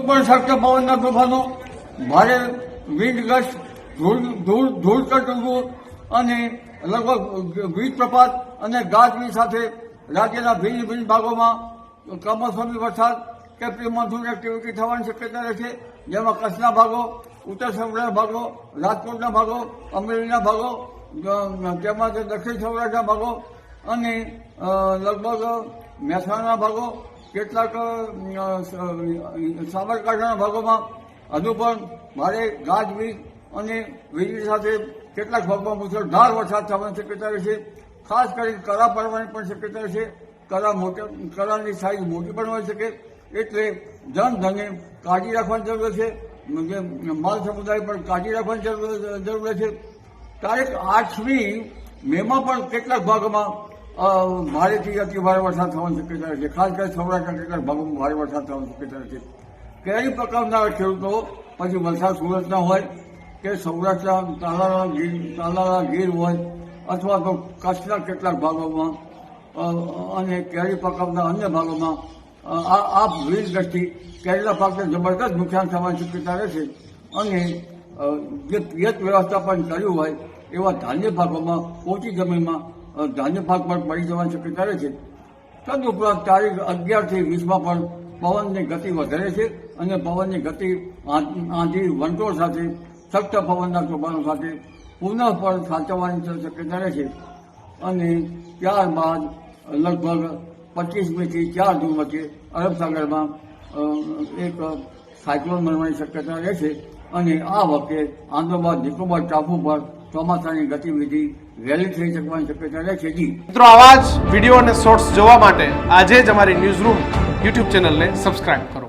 પણ શકતા પવનના તોફાનો, ભારે વિન્ડ ગસ્ટ, ધૂળ કટવું અને લગભગ વીજ પ્રપાત અને ગાજવીજ સાથે રાજ્યના ભિન્ન ભિન્ન ભાગોમાં કમોસમી વરસાદ કે પ્રી મોન્સૂન એક્ટિવિટી થવાની શક્યતા રહેશે, જેમાં કચ્છના ભાગો, ઉત્તર સૌરાષ્ટ્રના ભાગો, રાજકોટના ભાગો, અમરેલીના ભાગો, તેમાં દક્ષિણ સૌરાષ્ટ્રના ભાગો અને લગભગ મહેસાણાના ભાગો, કેટલાક સાબરકાંઠાના ભાગોમાં હજુ પણ ભારે ગાજવીજ અને વીજળી સાથે કેટલાક ભાગમાં મુસળધાર વરસાદ થવાની શક્યતા રહેશે. ખાસ કરીને કરા પડવાની પણ શક્યતા રહેશે. કરાની સાઈઝ મોટી પણ હોઈ શકે, એટલે જનધને કાળજી રાખવાની જરૂર છે. માલ સમુદાય પણ કાળજી રાખવાની જરૂર છે. તારીખ 8મી મેમાં પણ કેટલાક ભાગોમાં ભારેથી અતિ ભારે વરસાદ થવાની શક્યતા રહેશે. ખાસ કરીને સૌરાષ્ટ્રના કેટલાક ભાગોમાં ભારે વરસાદ થવાની શક્યતા રહેશે. કેરી પકવનારા ખેડૂતો પછી વલસાડ સુરતના હોય કે સૌરાષ્ટ્રના તાલાળા ગીર હોય અથવા તો કચ્છના કેટલાક ભાગોમાં અને કેરી પકવના અન્ય ભાગોમાં આ વીજ ગસ્ટથી કેરીના પાકને જબરદસ્ત નુકસાન થવાની શક્યતા રહેશે અને જે પિયત વ્યવસ્થાપન કર્યું હોય એવા ધાન્ય પાકોમાં ઓછી જમીનમાં ધાન્ય પાક પણ પડી જવાની શક્યતા રહેશે. તદુપરાંત તારીખ 11થી 20માં પણ પવનની ગતિ વધારે છે અને પવનની ગતિ આંધી વંટોળ સાથે સખ્ત પવનના તોફાનો સાથે પુનઃ પણ સાચવવાની શક્યતા રહેશે અને ત્યારબાદ લગભગ 25મીથી 4 જૂન વચ્ચે અરબ સાગરમાં એક સાયક્લોન બનવાની શક્યતા રહેશે અને આ વખતે આંદામાન નિકોબાર ટાપુ પર ચોમાસાની ગતિવિધિ વહેલી થઈ શકવાની શક્યતા રહેશે. મિત્રો, આવા જ વિડીયો અને શોર્ટ્સ જોવા માટે આજે જ અમારી ન્યૂઝ રૂમ યુટ્યુબ ચેનલને સબસ્ક્રાઇબ કરો.